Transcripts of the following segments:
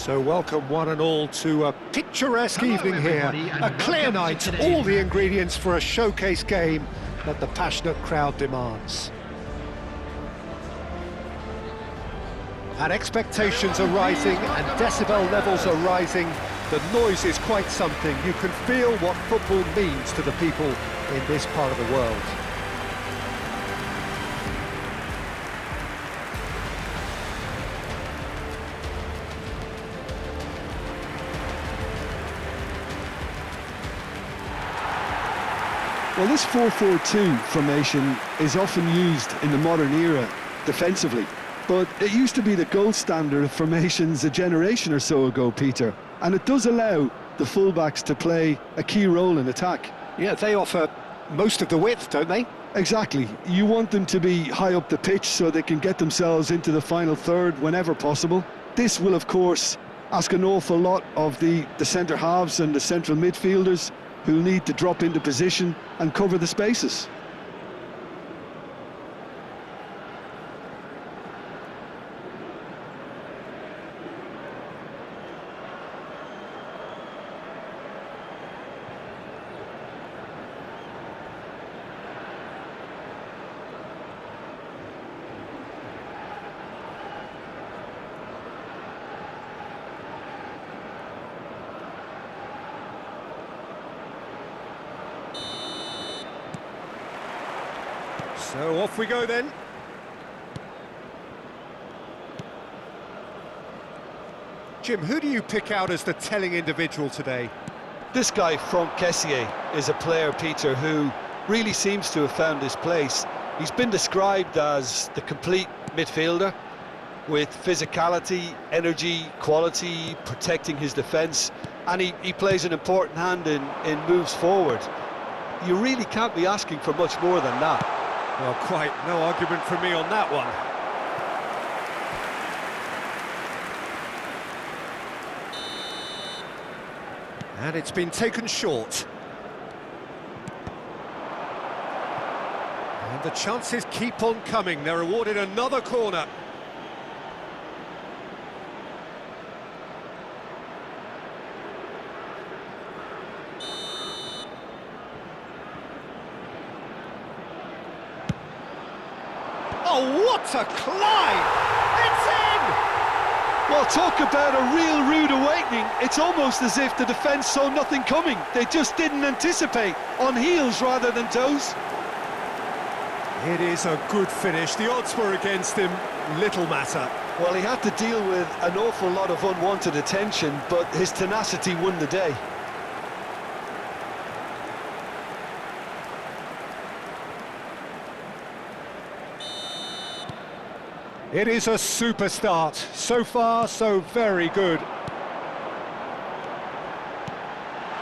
So welcome one and all to a picturesque evening here, a clear night, all the ingredients for a showcase game that the passionate crowd demands. And expectations are rising and decibel levels are rising. The noise is quite something. You can feel what football means to the people in this part of the world. Well, this 4-4-2 formation is often used in the modern era defensively, but it used to be the gold standard of formations a generation or so ago, Peter, and it does allow the fullbacks to play a key role in attack. Yeah, they offer most of the width, don't they? Exactly. You want them to be high up the pitch so they can get themselves into the final third whenever possible. This will, of course, ask an awful lot of the centre halves and the central midfielders, who'll need to drop into position and cover the spaces. So off we go then. Jim, who do you pick out as the telling individual today? This guy, Franck Kessié, is a player, Peter, who really seems to have found his place. He's been described as the complete midfielder, with physicality, energy, quality, protecting his defence, and he plays an important hand in moves forward. You really can't be asking for much more than that. Well, quite no argument from me on that one. And it's been taken short. And the chances keep on coming. They're awarded another corner. Oh, what a climb! It's in! Well, talk about a real rude awakening. It's almost as if the defence saw nothing coming. They just didn't anticipate, on heels rather than toes. It is a good finish. The odds were against him, little matter. Well, he had to deal with an awful lot of unwanted attention, but his tenacity won the day. It is a super start. So far, so very good.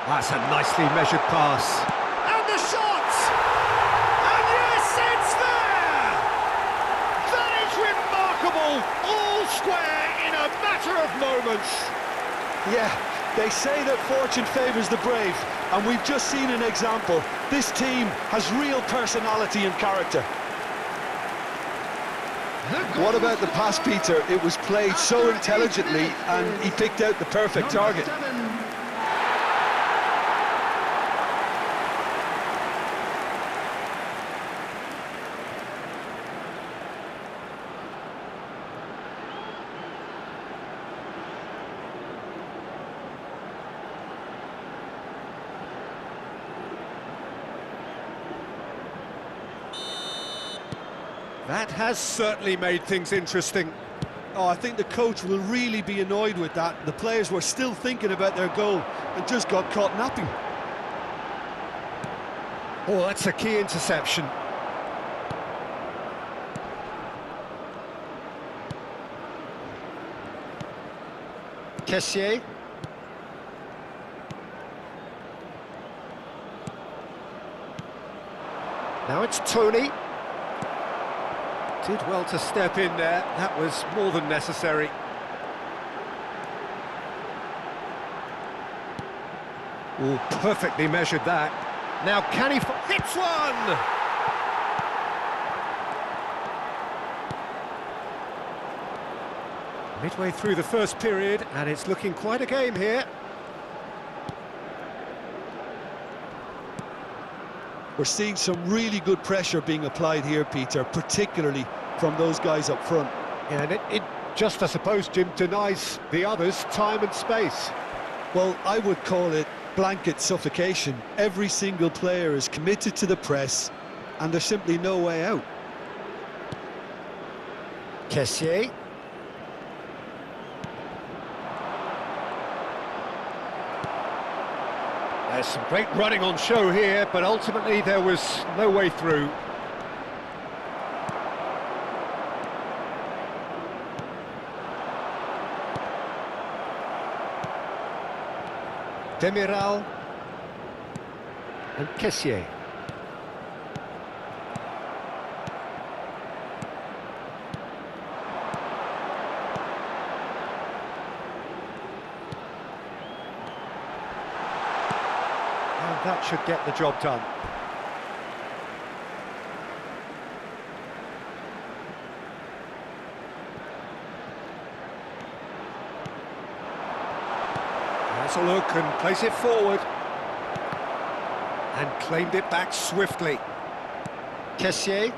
That's a nicely measured pass. And the shot! And yes, it's there! That is remarkable! All square in a matter of moments. Yeah, they say that fortune favours the brave, and we've just seen an example. This team has real personality and character. What about the pass, Peter? It was played so intelligently and he picked out the perfect target. That has certainly made things interesting. Oh, I think the coach will really be annoyed with that. The players were still thinking about their goal and just got caught napping. Oh, that's a key interception. Kessié. Now it's Tony. Did well to step in there. That was more than necessary. Oh, perfectly measured that. Now can he... hits one! Midway through the first period, and it's looking quite a game here. We're seeing some really good pressure being applied here, Peter, particularly from those guys up front. Yeah, and it just, I suppose, Jim, denies the others time and space. Well, I would call it blanket suffocation. Every single player is committed to the press, and there's simply no way out. Kessié. There's some great running on show here, but ultimately there was no way through. Demiral and Kessié. And that should get the job done. Has a look and plays it forward. And claimed it back swiftly. Kessié.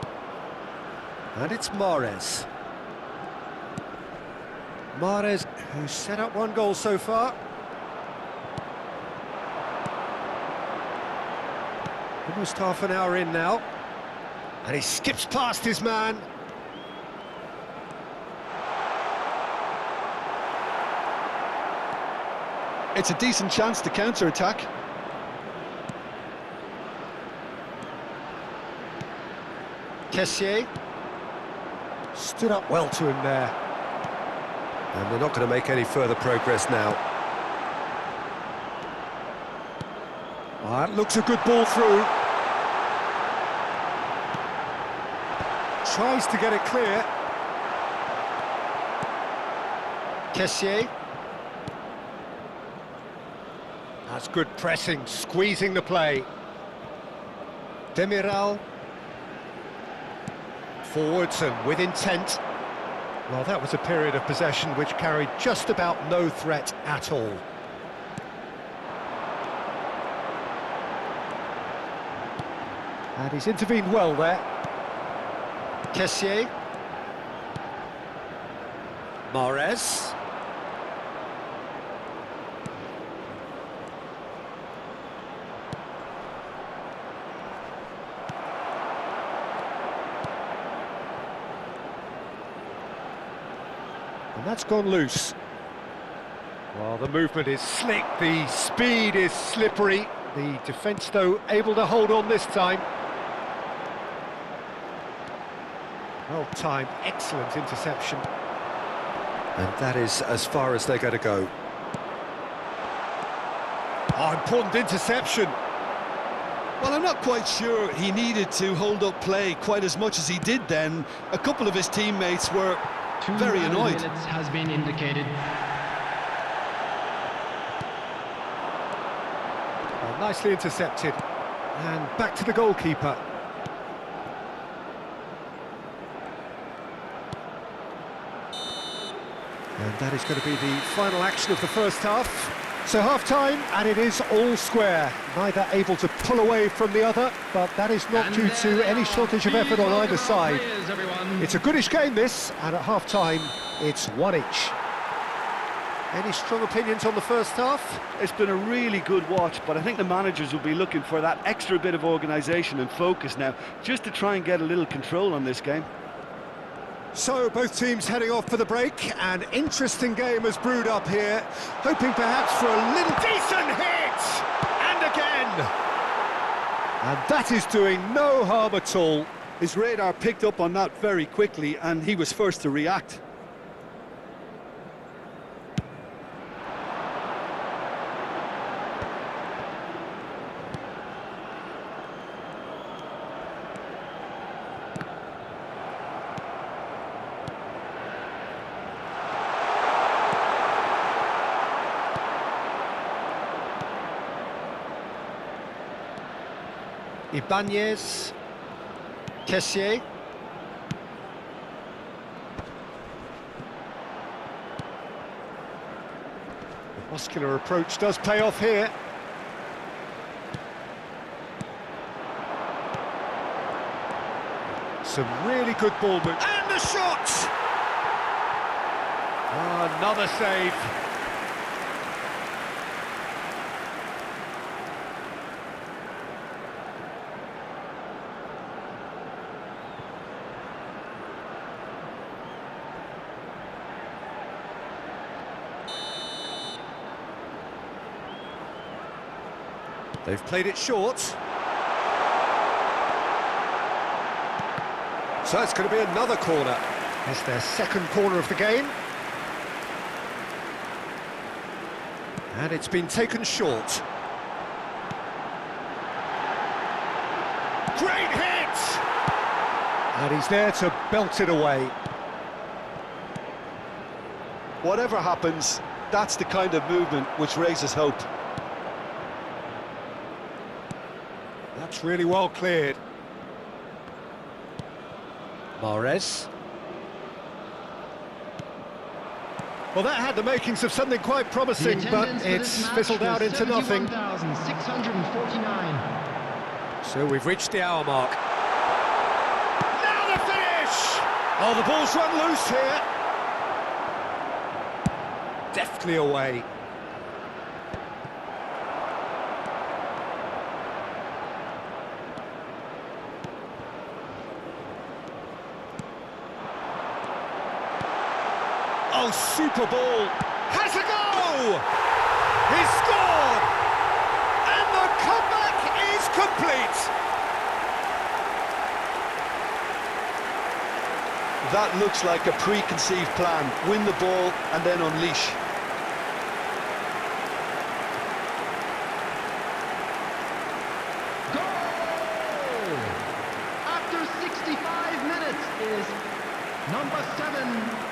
And it's Mahrez. Mahrez, who's set up one goal so far. Almost half an hour in now. And he skips past his man. It's a decent chance to counter-attack. Kessié stood up well to him there. And they're not going to make any further progress now. Oh, that looks a good ball through. Tries to get it clear. Kessié. That's good pressing, squeezing the play. Demiral. Forwards and with intent. Well, that was a period of possession which carried just about no threat at all. And he's intervened well there. Kessié. Mahrez. And that's gone loose. Well, the movement is slick, the speed is slippery. The defence, though, able to hold on this time. Well timed, excellent interception. And that is as far as they're going to go. Oh, important interception. Well, I'm not quite sure he needed to hold up play quite as much as he did then. A couple of his teammates were very annoyed. 2 minutes has been indicated. Well, nicely intercepted. And back to the goalkeeper. And that is going to be the final action of the first half. So half-time, and it is all square. Neither able to pull away from the other, but that is not due to any shortage of effort on either side. It's a goodish game, this, and at half-time, it's one each. Any strong opinions on the first half? It's been a really good watch, but I think the managers will be looking for that extra bit of organisation and focus now, just to try and get a little control on this game. So, both teams heading off for the break. An interesting game has brewed up here, hoping perhaps for a little decent hit! And again! And that is doing no harm at all. His radar picked up on that very quickly, and he was first to react. Ibanez, Kessié. Muscular approach does pay off here. Some really good ball movement. And the shot! Oh, another save. They've played it short. So it's going to be another corner. It's their second corner of the game. And it's been taken short. Great hit! And he's there to belt it away. Whatever happens, that's the kind of movement which raises hope. That's really well cleared. Mahrez. Well, that had the makings of something quite promising, but it's fizzled out into nothing. 71,649. So we've reached the hour mark. Now the finish! Oh, the ball's run loose here. Deftly away. Oh, super ball! Has a go! He's scored! And the comeback is complete! That looks like a preconceived plan. Win the ball and then unleash. Goal! After 65 minutes is number 7.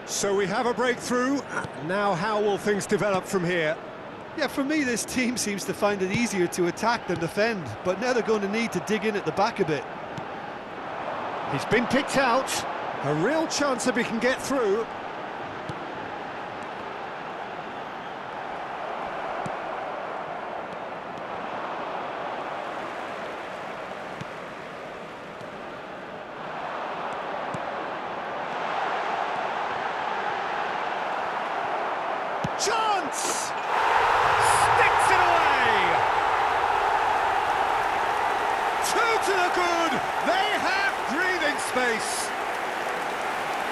So we have a breakthrough. Now how will things develop from here? Yeah, for me, this team seems to find it easier to attack than defend, but now they're going to need to dig in at the back a bit. He's been picked out. A real chance if he can get through. Chance! Sticks it away! Two to the good! They have breathing space!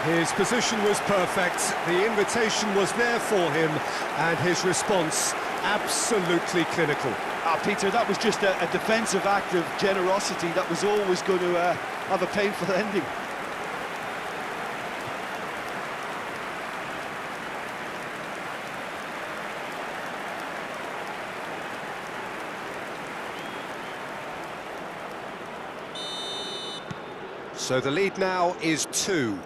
His position was perfect, the invitation was there for him, and his response absolutely clinical. Peter, that was just a defensive act of generosity that was always going to have a painful ending. So the lead now is 2.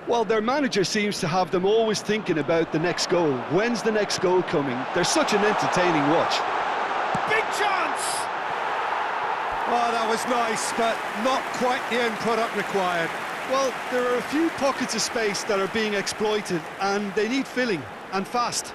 Well, their manager seems to have them always thinking about the next goal. When's the next goal coming? They're such an entertaining watch. Big chance! Oh, that was nice, but not quite the end product required. Well, there are a few pockets of space that are being exploited, and they need filling, and fast.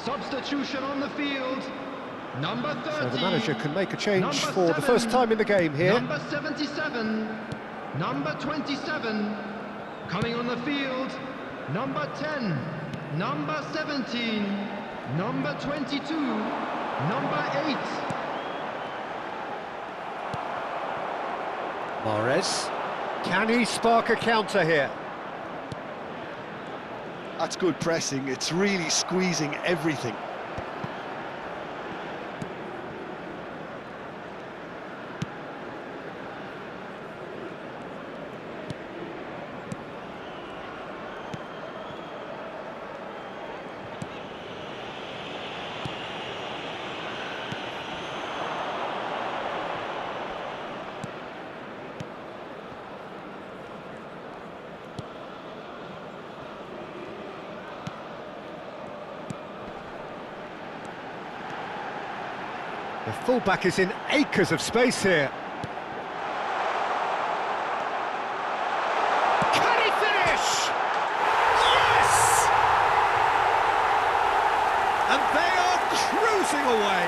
Substitution on the field. Number 30. So the manager can make a change Number for 7. the first time in the game here. Number 77. number 27. Coming on the field, number 10, number 17, number 22, number 8. Mahrez. Can he spark a counter here? That's good pressing, it's really squeezing everything. The fullback is in acres of space here. Can he finish? Yes! And they are cruising away.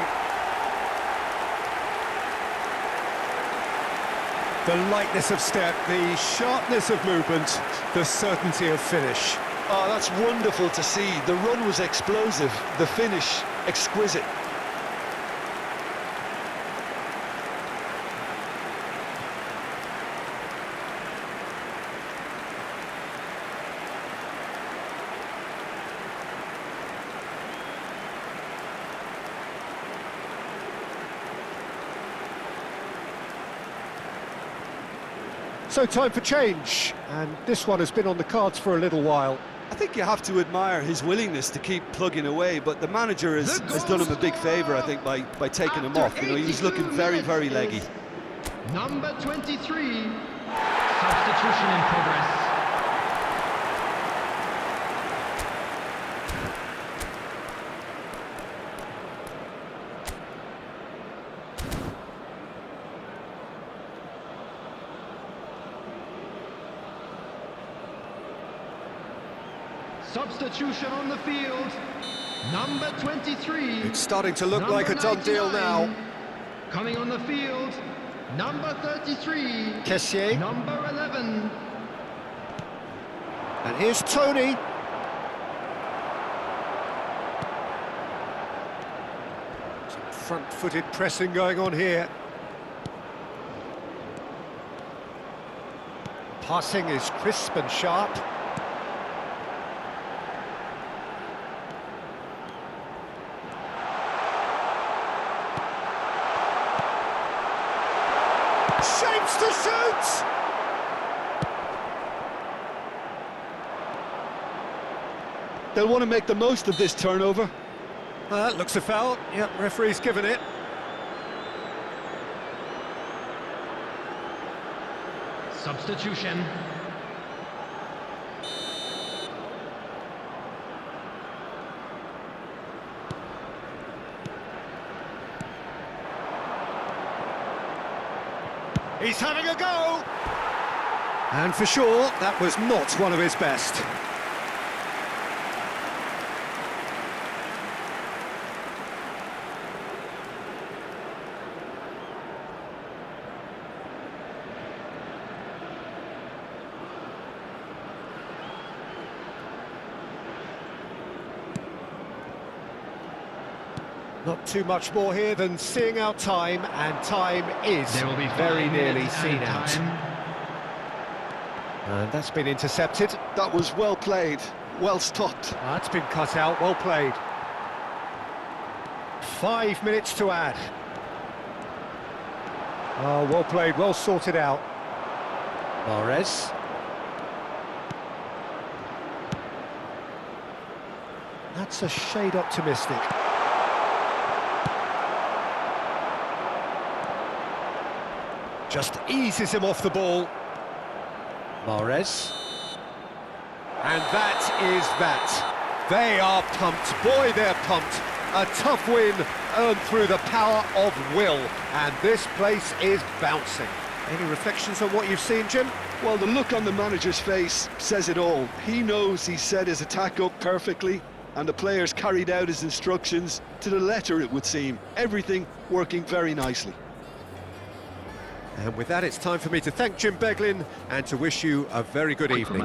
The lightness of step, the sharpness of movement, the certainty of finish. Oh, that's wonderful to see. The run was explosive, the finish exquisite. So time for change, and this one has been on the cards for a little while. I think you have to admire his willingness to keep plugging away, but the manager has done him a big favour, I think, by taking him off. You know, he was looking very, very leggy. Number 23, substitution in progress. Substitution on the field, number 23. It's starting to look like a done deal now. Coming on the field, number 33. Kessié. Number 11. And here's Tony. Some front-footed pressing going on here. Passing is crisp and sharp. Shapes to shoot! They'll want to make the most of this turnover. That looks a foul. Yep, referee's given it. Substitution. He's having a go! And for sure, that was not one of his best. Not too much more here than seeing out time, and time is There will be very nearly minutes seen added out. time. And that's been intercepted. That was well played, well stopped. That's been cut out, well played. 5 minutes to add. Oh, well played, well sorted out. Mahrez. That's a shade optimistic. Just eases him off the ball. Mahrez. And that is that. They are pumped. Boy, they're pumped. A tough win earned through the power of will. And this place is bouncing. Any reflections on what you've seen, Jim? Well, the look on the manager's face says it all. He knows he set his attack up perfectly, and the players carried out his instructions to the letter, it would seem. Everything working very nicely. And with that, it's time for me to thank Jim Beglin and to wish you a very good evening.